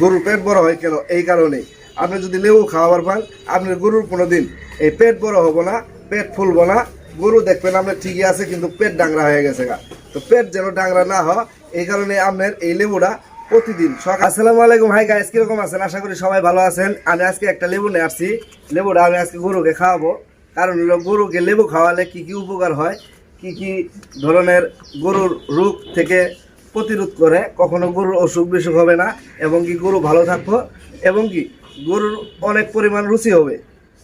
গরুর পেট বড় হয় কেন? এই কারণে আপনি যদি লেবু খাওয়াবার পান, আপনার গরুর কোনোদিন এই পেট বড় হবো না, পেট ফুলবো না। গরু দেখবেন আপনার ঠিকই আছে, কিন্তু পেট ডাংরা হয়ে গেছে গা। তো পেট যেন ডাংরা না হয়, এই কারণে আপনার এই লেবুটা প্রতিদিন সকাল। আসসালামু আলাইকুম, হাই গাইস, কিরকম আছেন? আশা করি সবাই ভালো আছেন। আমি আজকে একটা লেবু নিয়ে আসছি। লেবুটা আমি আজকে গরুকে খাওয়াবো। কারণ হলো গরুকে লেবু খাওয়ালে কি কি উপকার হয়, কি কি ধরনের গরুর রোগ থেকে প্রতিরোধ করে, কখনো গরুর অসুখ বিসুখ হবে না, এবং কি গরু ভালো থাকবো, এবং কি গরুর অনেক পরিমাণ রুচি হবে।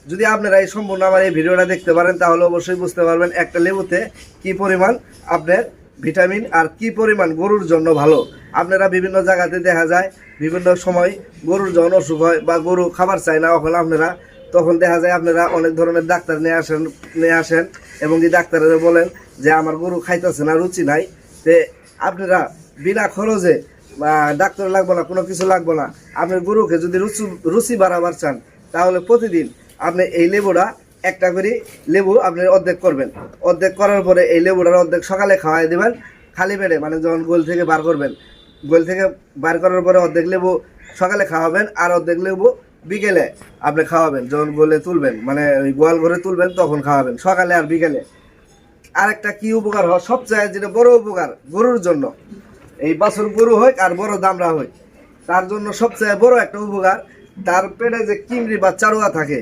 যদি আপনারা এই সম্পূর্ণ আমার এই ভিডিওটা দেখতে পারেন, তাহলে অবশ্যই বুঝতে পারবেন একটা লেবুতে কি পরিমাণ আপনার ভিটামিন আর কি পরিমাণ গরুর জন্য ভালো। আপনারা বিভিন্ন জায়গাতে দেখা যায় বিভিন্ন সময় গরুর যখন অসুখ হয় বা গরু খাবার চায় না, তখন দেখা যায় আপনারা অনেক ধরনের ডাক্তার নিয়ে আসেন এবং কি ডাক্তারেরা বলেন যে আমার গরু খাইতেছে না, রুচি নাই। তে আপনারা বিনা খরচে ডাক্তার লাগবো না, কোনো কিছু লাগবো না, আপনার গরুকে যদি রুচি বাড়াবার চান, তাহলে প্রতিদিন আপনি এই লেবুটা একটা করে লেবু আপনি অর্ধেক করবেন। অর্ধেক করার পরে এই লেবুটার অর্ধেক সকালে খাওয়াই দেবেন খালি পেটে, মানে যখন গোল থেকে বার করবেন। গোল থেকে বার করার পরে অর্ধেক লেবু সকালে খাওয়াবেন, আর অর্ধেক লেবু বিকেলে আপনি খাওয়াবেন। যখন গোলে তুলবেন, মানে ওই গোয়াল ঘরে তুলবেন, তখন খাওয়াবেন সকালে আর বিকেলে। আরেকটা কি উপকার হয়, সবচেয়ে যেটা বড় উপকার গরুর জন্য, এই বাছুর গরু হোক আর বড় দামড়া হোক, তার জন্য সবচেয়ে বড় একটা উপকার, তার পেটে যে কিমড়ি বা চারুয়া থাকে,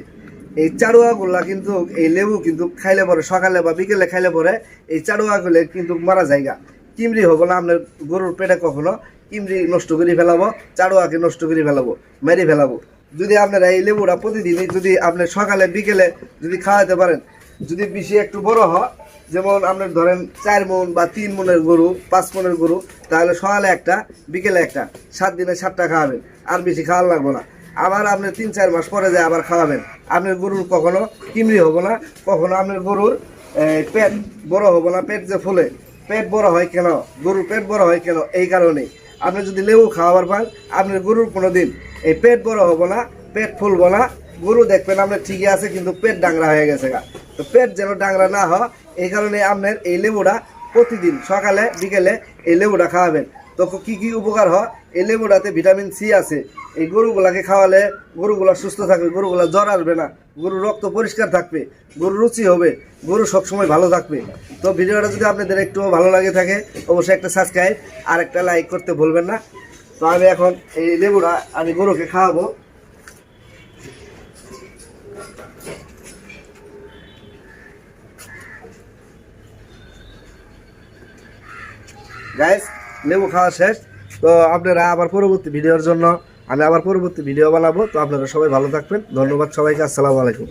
এই চারুয়াগুলা কিন্তু এই লেবু কিন্তু খাইলে পরে, সকালে বা বিকেলে খাইলে পরে এই চারুয়াগুলো কিন্তু মারা যায়গা। কিমড়ি হবো না আপনার গরুর পেটে কখনো, কিমড়ি নষ্ট করে ফেলাবো, চারুয়াকে নষ্ট করে ফেলাবো, মেরে ফেলাবো। যদি আপনারা এই লেবুটা প্রতিদিনই যদি আপনি সকালে বিকেলে যদি খাওয়াতে পারেন, যদি বেশি একটু বড় হয়, যেমন আপনার ধরেন 4 মণ বা 3 মণের গরু, 5 মণের গরু, তাহলে সকালে একটা বিকেলে একটা, 7 দিনে 7টা খাওয়াবেন, আর বেশি খাওয়ার লাগবো না। আবার আপনি 3-4 মাস পরে যায় আবার খাওয়াবেন। আপনার গরুর কখনো কিমড়ি হবো না, কখনো আপনার গরুর পেট বড় হবো না। পেট যে ফুলে, পেট বড় হয় কেন? গরুর পেট বড় হয় কেন? এই কারণে আপনি যদি লেবু খাওয়াবার পান, আপনার গরুর কোনোদিন এই পেট বড় হবো না, পেট ফুলবো না। গরু দেখবেন আপনার ঠিকই আছে, কিন্তু পেট ডাংরা হয়ে গেছে গা। তো পেট যেন ডাংরা না হয়, এই কারণে আপনার এই লেবুটা প্রতিদিন সকালে বিকেলে এই লেবুটা খাওয়াবেন। তো কি কি উপকার হয়, এই লেবুটাতে ভিটামিন সি আছে। এই গরুগুলাকে খাওয়ালে গরুগুলা সুস্থ থাকবে, গরুগুলা জ্বর আসবে না, গরুর রক্ত পরিষ্কার থাকবে, গরুর রুচি হবে, গরু সবসময় ভালো থাকবে। তো ভিডিওটা যদি আপনাদের একটু ভালো লাগে থাকে, অবশ্যই একটা সাবস্ক্রাইব আর একটা লাইক করতে ভুলবেন না। তো আমি এখন এই লেবুটা আমি গরুকে খাওয়াবো। গাইস, লেবু খাওয়া শেষ। তো আপনারা আবার পরবর্তী ভিডিওর জন্য আমি আবার পরবর্তী ভিডিও বানাবো। তো আপনারা সবাই ভালো থাকবেন। ধন্যবাদ সবাইকে। আসসালামু আলাইকুম।